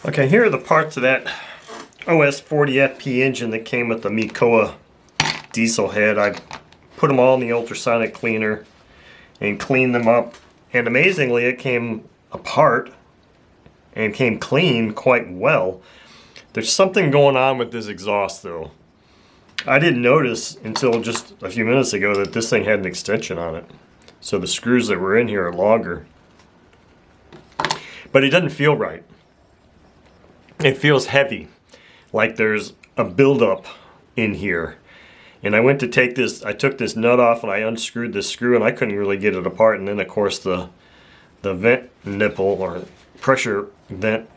Okay, here are the parts of that OS 40FP engine that came with the MECOA diesel head. I put them all in the ultrasonic cleaner and cleaned them up, and amazingly it came apart and came clean quite well. There's something going on with this exhaust though. I didn't notice until just a few minutes ago that this thing had an extension on it. So the screws that were in here are longer. But it doesn't feel right. It feels heavy, like there's a buildup in here. And I went to take this, I took this nut off and I unscrewed this screw and I couldn't really get it apart. And then of course the vent nipple or pressure vent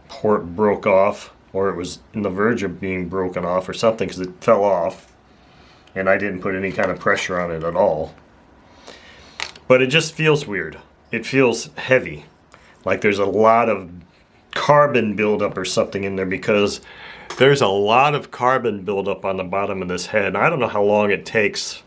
port broke off, or it was in the verge of being broken off or something because it fell off. And I didn't put any kind of pressure on it at all. But it just feels weird. It feels heavy, like there's a lot of carbon buildup or something in there, because there's a lot of carbon buildup on the bottom of this head. I don't know how long it takes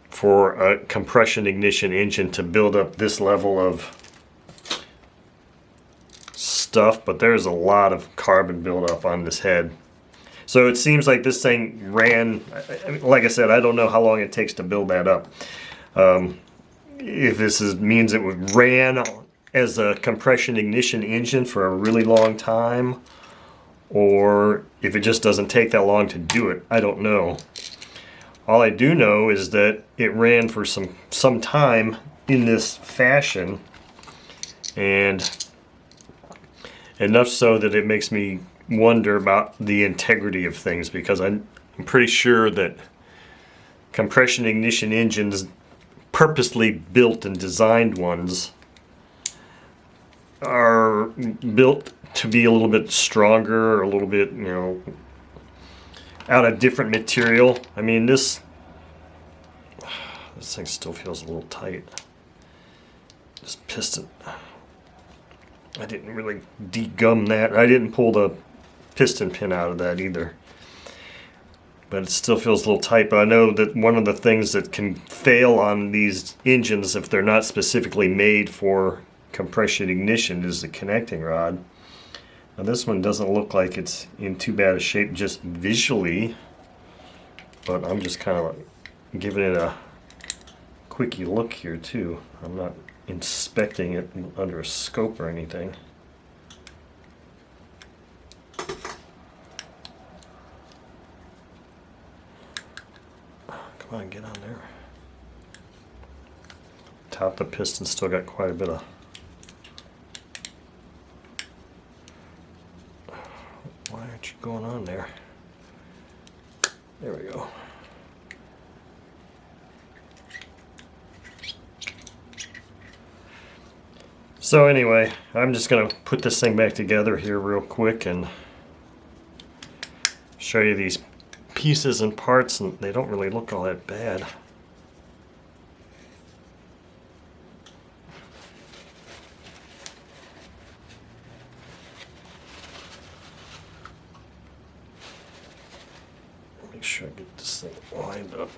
for a compression ignition engine to build up this level of stuff, but there's a lot of carbon buildup on this head. So it seems like this thing ran, like I said, I don't know how long it takes to build that up. If this means it ran as a compression ignition engine for a really long time, or if it just doesn't take that long to do it, I don't know. All I do know is that it ran for some time in this fashion, and enough so that it makes me wonder about the integrity of things, because I'm pretty sure that compression ignition engines, purposely built and designed ones, are built to be a little bit stronger, or a little bit, you know, out of different material. I mean, this thing still feels a little tight. This piston, I didn't really degum that. I didn't pull the piston pin out of that either. But it still feels a little tight. But I know that one of the things that can fail on these engines, if they're not specifically made for compression ignition, is the connecting rod. Now this one doesn't look like it's in too bad a shape just visually, but I'm just kind of like giving it a quickie look here too. I'm not inspecting it under a scope or anything. Come on, get on there. Top of the piston still got quite a bit of. Why aren't you going on there? There we go. So anyway, I'm just going to put this thing back together here real quick and show you these pieces and parts, and they don't really look all that bad. Make sure I get this thing lined up.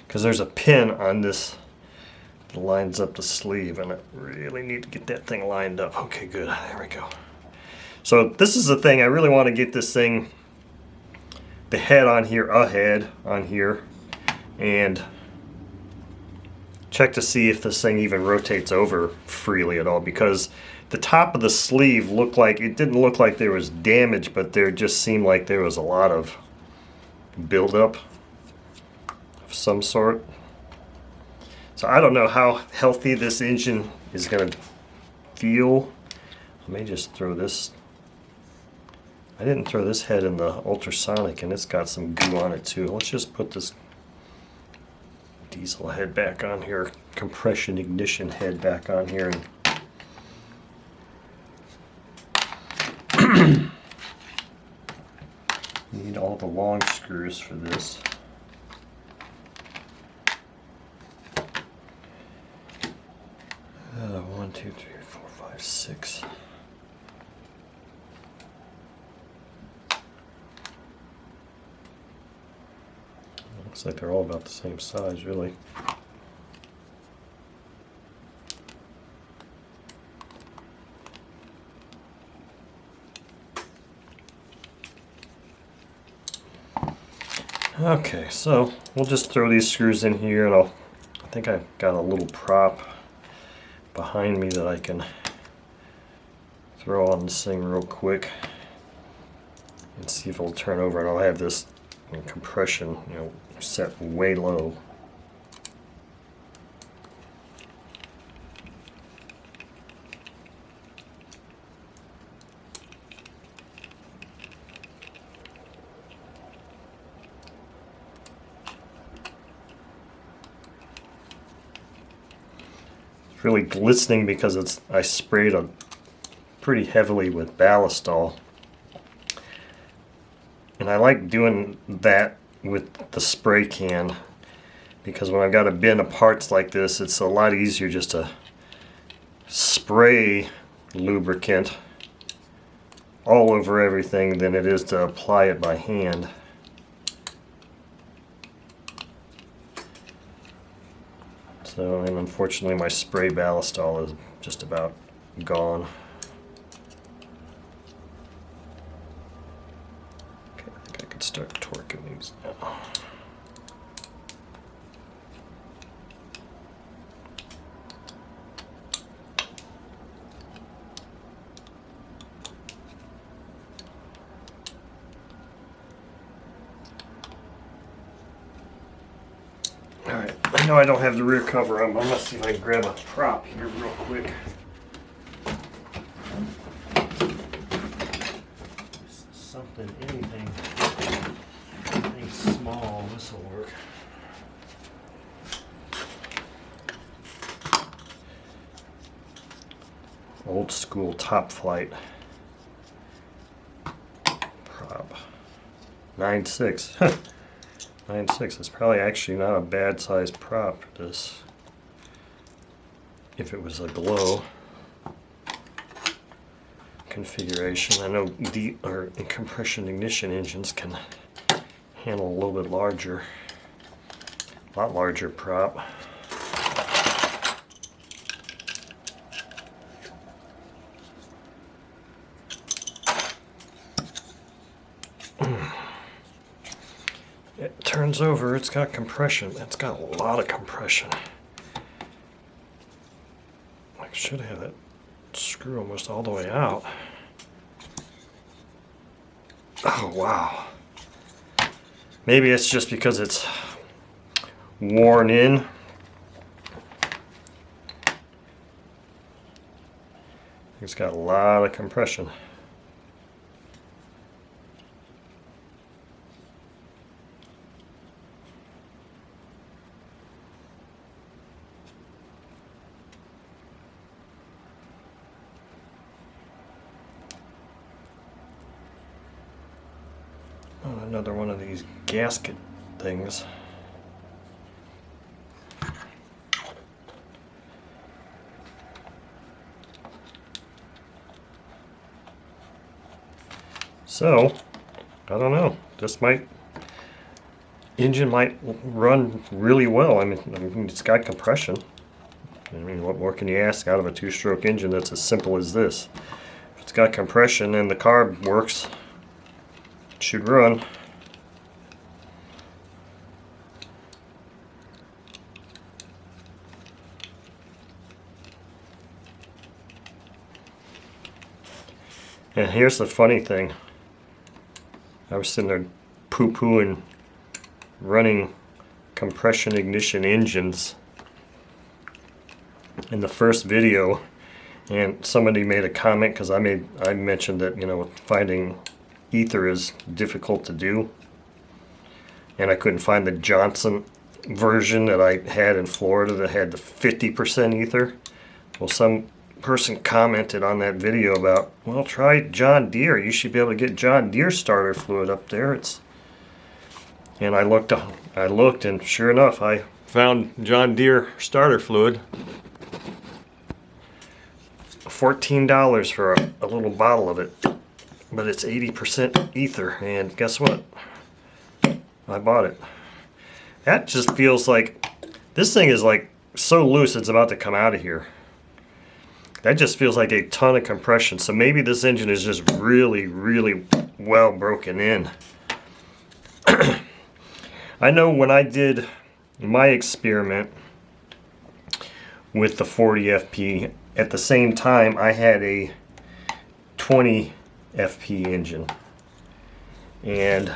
Because there's a pin on this that lines up the sleeve, and I really need to get that thing lined up. Okay, good. There we go. So this is the thing. I really want to get this thing, the head on here, and check to see if this thing even rotates over freely at all, because the top of the sleeve looked like, it didn't look like there was damage, but there just seemed like there was a lot of buildup of some sort. So I don't know how healthy this engine is going to feel. I may just throw this. I didn't throw this head in the ultrasonic, and it's got some goo on it too. Let's just put this diesel head back on here, compression ignition head back on here, and need all the long screws for this. One, two, three, 4, 5, 6. Looks like they're all about the same size, really. Okay, so we'll just throw these screws in here, and I think I've got a little prop behind me that I can throw on this thing real quick and see if it'll turn over, and I'll have this compression, set way low. It's really glistening because I sprayed it pretty heavily with ballistol. And I like doing that with the spray can because when I've got a bin of parts like this, it's a lot easier just to spray lubricant all over everything than it is to apply it by hand. So, and unfortunately my spray ballistol is just about gone. Okay, I think I could start torquing these now. Alright, I know I don't have the rear cover on, but I'm going to see if I can grab a prop here real quick. Something, anything small, this will work. Old school top flight prop. 9.6. 9.6 is probably actually not a bad size prop for this. If it was a glow configuration. I know compression ignition engines can handle a little bit larger, a lot larger prop. It turns over, it's got compression. It's got a lot of compression. I should have that screw almost all the way out. Oh, wow. Maybe it's just because it's worn in. It's got a lot of compression. Another one of these gasket things. So, I don't know. This engine might run really well. I mean, it's got compression. I mean, what more can you ask out of a two-stroke engine that's as simple as this? If it's got compression and the carb works, it should run. And here's the funny thing. I was sitting there poo-pooing running compression ignition engines in the first video, and somebody made a comment because I mentioned that finding ether is difficult to do, and I couldn't find the Johnson version that I had in Florida that had the 50% ether. Well, some person commented on that video about, well, try John Deere. You should be able to get John Deere starter fluid up there. And I looked, and sure enough, I found John Deere starter fluid. $14 for a little bottle of it. But it's 80% ether, and guess what? I bought it. That just feels like, this thing is like so loose it's about to come out of here. That just feels like a ton of compression. So maybe this engine is just really, really well broken in. I know when I did my experiment with the 40 FP, at the same time I had a 20 FP engine, and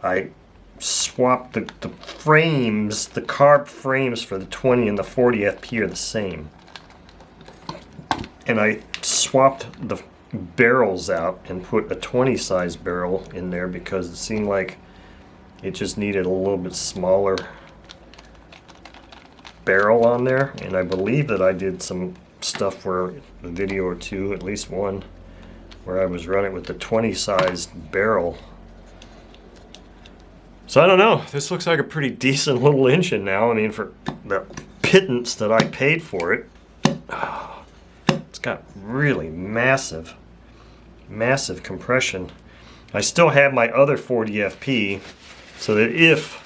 I swapped the frames, the carb frames for the 20 and the 40 FP are the same, and I swapped the barrels out and put a 20 size barrel in there because it seemed like it just needed a little bit smaller barrel on there. And I believe that I did some stuff for a video or two, at least one, where I was running with the 20 sized barrel. So I don't know, this looks like a pretty decent little engine now. I mean, for the pittance that I paid for it, it's got really massive compression. I still have my other 40 FP, so that if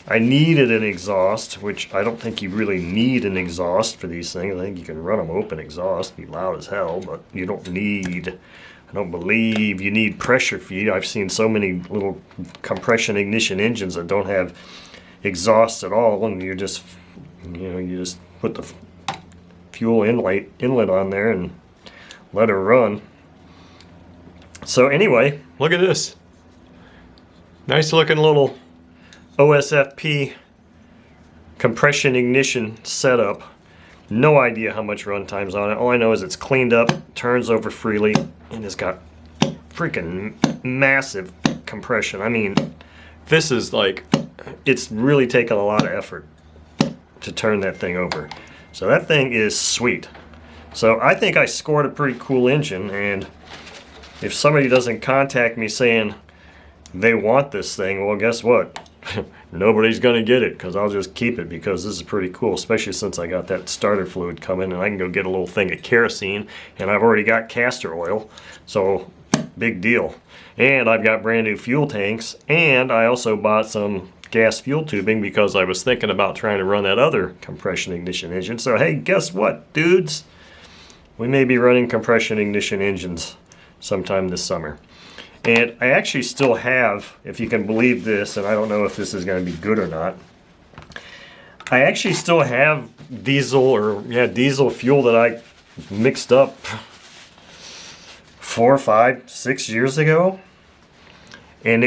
I needed an exhaust, which I don't think you really need an exhaust for these things. I think you can run them open exhaust, be loud as hell, but you don't need, I don't believe you need pressure feed. I've seen so many little compression ignition engines that don't have exhaust at all, and you just put the fuel inlet on there and let her run. So anyway, look at this. Nice looking little OSFP compression ignition setup. No idea how much run time's on it. All I know is it's cleaned up, turns over freely, and it's got freaking massive compression. I mean, this is like, it's really taken a lot of effort to turn that thing over. So that thing is sweet. So I think I scored a pretty cool engine, and if somebody doesn't contact me saying they want this thing, well, guess what? Nobody's gonna get it, because I'll just keep it, because this is pretty cool, especially since I got that starter fluid coming, and I can go get a little thing of kerosene, and I've already got castor oil, so big deal. And I've got brand new fuel tanks, and I also bought some gas fuel tubing because I was thinking about trying to run that other compression ignition engine. So hey, guess what, dudes? We may be running compression ignition engines sometime this summer. And I actually still have, if you can believe this, and I don't know if this is going to be good or not, I actually still have diesel fuel that I mixed up 4, 5, 6 years ago. And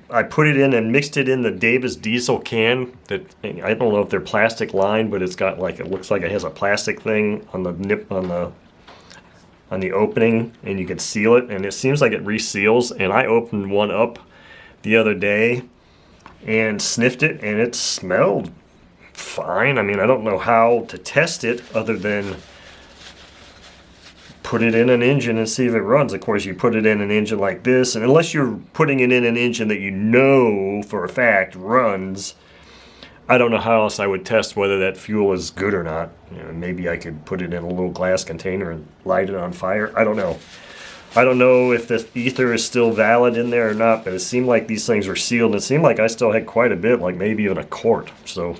I put it in and mixed it in the Davis diesel can that, I don't know if they're plastic lined, but it's got like, it looks like it has a plastic thing on the nip, on the opening, and you can seal it, and it seems like it reseals. And I opened one up the other day and sniffed it, and it smelled fine. I mean, I don't know how to test it other than put it in an engine and see if it runs. Of course, you put it in an engine like this, and unless you're putting it in an engine that you know for a fact runs, I don't know how else I would test whether that fuel is good or not. You know, maybe I could put it in a little glass container and light it on fire. I don't know. I don't know if the ether is still valid in there or not, but it seemed like these things were sealed. It seemed like I still had quite a bit, like maybe even a quart. So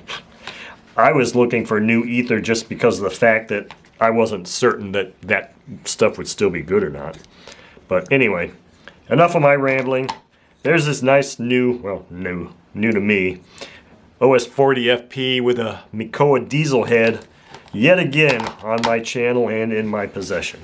I was looking for new ether just because of the fact that I wasn't certain that that stuff would still be good or not. But anyway, enough of my rambling. There's this nice new to me, OS40 FP with a MECOA diesel head, yet again on my channel and in my possession.